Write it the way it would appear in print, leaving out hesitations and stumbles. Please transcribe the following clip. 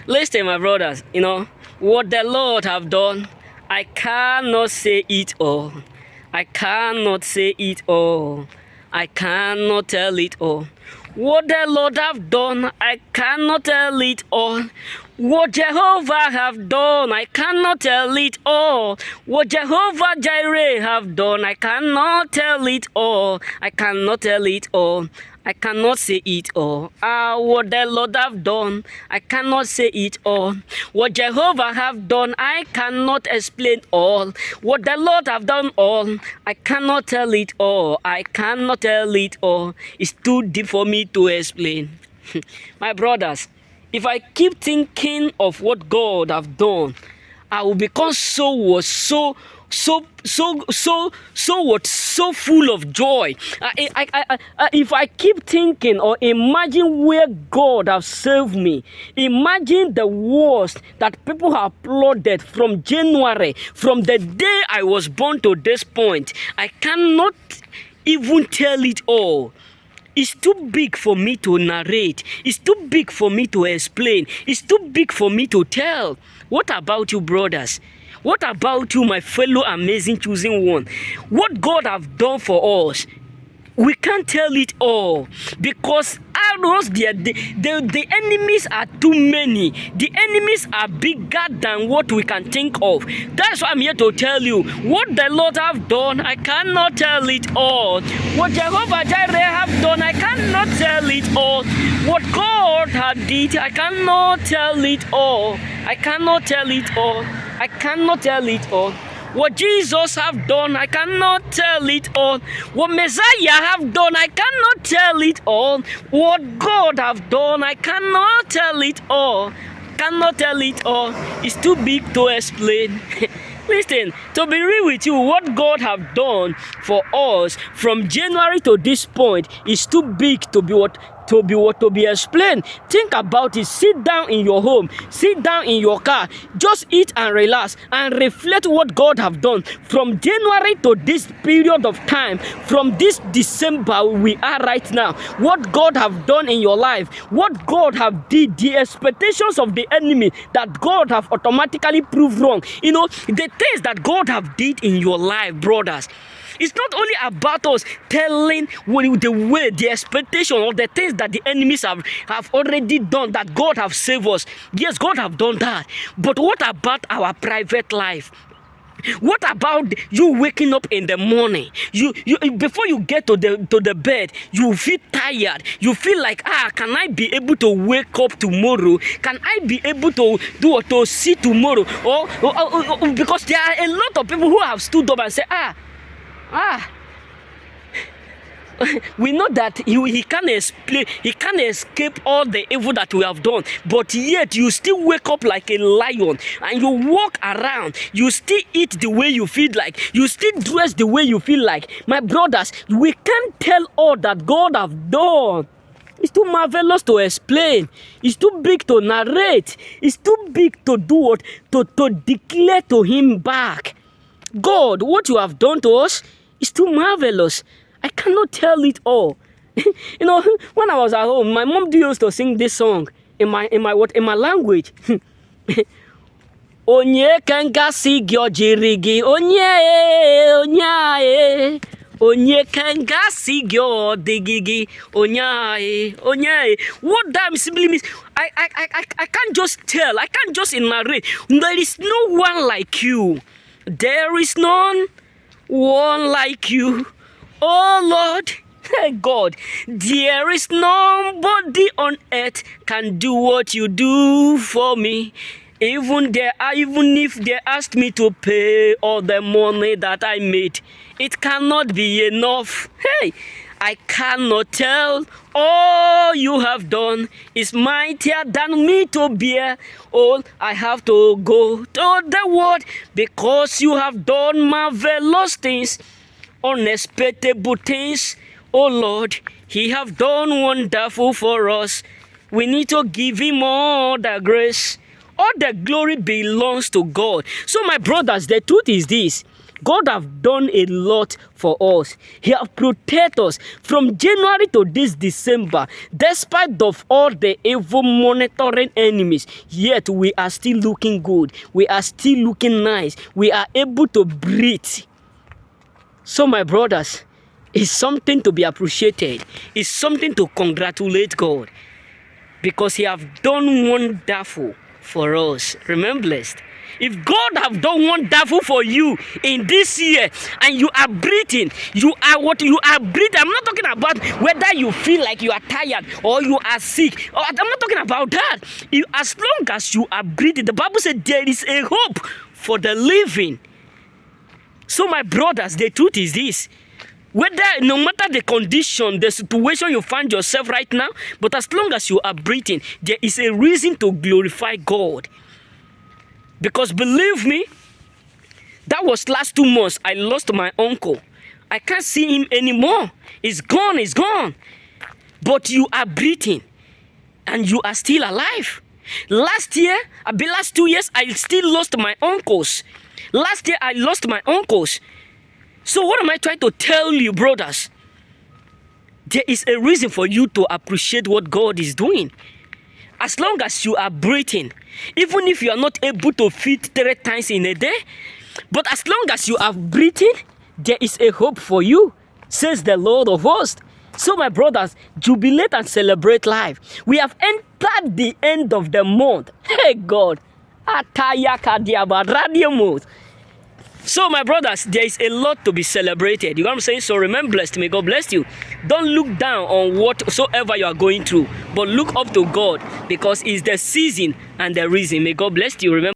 Listen, my brothers, what the Lord have done, I cannot say it all. I cannot say it all. I cannot tell it all. What the Lord have done, I cannot tell it all. What Jehovah have done, I cannot tell it all. What Jehovah Jireh have done, I cannot tell it all. I cannot tell it all. I cannot say it all. What the Lord have done, I cannot say it all. What Jehovah have done, I cannot explain all. What the Lord have done all, I cannot tell it all. I cannot tell it all. It's too deep for me to explain. My brothers, if I keep thinking of what God have done, I will become so full of joy. If I keep thinking or imagine where God have saved me, imagine the worst that people have plotted from January, from the day I was born to this point. I cannot even tell it all. It's too big for me to narrate. It's too big for me to explain. It's too big for me to tell. What about you, brothers? What about you, my fellow amazing chosen one? What God have done for us, we can't tell it all because the enemies are too many. The enemies are bigger than what we can think of. That's why I'm here to tell you what the Lord have done. I cannot tell it all. What Jehovah Jireh have done, I cannot tell it all. What God had did, I cannot tell it all. I cannot tell it all. I cannot tell it all. What Jesus have done, I cannot tell it all. What Messiah have done, I cannot tell it all. What God have done, I cannot tell it all. Cannot tell it all. It's too big to explain. Listen, to be real with you, what God have done for us from January to this point is too big to be explained. Think about it. Sit down in your home, sit down in your car, just eat and relax and reflect what God have done from January to this period of time, from this December we are right now. What God have done in your life, what God have did, the expectations of the enemy that God have automatically proved wrong. The things that God have did in your life, brothers. It's not only about us telling the expectation or the things that the enemies have already done, that God have saved us. Yes, God have done that. But what about our private life? What about you waking up in the morning? You before you get to the bed, you feel tired. You feel like, can I be able to wake up tomorrow? Can I be able to see tomorrow? Or because there are a lot of people who have stood up and said, we know that he can't explain, he can't escape all the evil that we have done, but yet you still wake up like a lion and you walk around, you still eat the way you feel like, you still dress the way you feel like. My brothers, we can't tell all that God have done. It's too marvelous to explain. It's too big to narrate. It's too big to do what? To declare to him back. God, what you have done to us is too marvelous. I cannot tell it all. When I was at home, my mom used to sing this song in my language. Onye kangasi gyojirigi onye onye kangasi gyodigigi onye. What that simply means, I can't just tell, I can't just narrate. There is no one like you. There is none one like you. Oh Lord, God, there is nobody on earth can do what you do for me. Even if they asked me to pay all the money that I made, it cannot be enough. Hey, I cannot tell. All you have done is mightier than me to bear. All I have to go to the world because you have done marvelous things, unexpected things. Oh Lord, he have done wonderful for us. We need to give him all the grace. All the glory belongs to God. So my brothers, the truth is this. God have done a lot for us. He have protected us from January to this December. Despite of all the evil monitoring enemies, yet we are still looking good. We are still looking nice. We are able to breathe. So my brothers, it's something to be appreciated. It's something to congratulate God, because He have done wonderful for us. Remember, blessed. If God have done wonderful for you in this year and you are breathing, you are what you are breathing. I'm not talking about whether you feel like you are tired or you are sick. I'm not talking about that. As long as you are breathing, the Bible said there is a hope for the living. So my brothers, the truth is this. Whether, no matter the condition, the situation you find yourself right now, but as long as you are breathing, there is a reason to glorify God. Because believe me, that was last 2 months, I lost my uncle. I can't see him anymore. He's gone, he's gone. But you are breathing, and you are still alive. Last 2 years, I still lost my uncles. Last year, I lost my uncles. So what am I trying to tell you, brothers? There is a reason for you to appreciate what God is doing. As long as you are breathing, even if you are not able to feed 3 times in a day, but as long as you are breathing, there is a hope for you, says the Lord of hosts. So my brothers, jubilate and celebrate life. We have entered the end of the month. Hey God. So my brothers, there is a lot to be celebrated. You know what I'm saying? So remember, blessed. May God bless you. Don't look down on whatsoever you are going through, but look up to God, because it's the season and the reason. May God bless you. Remember.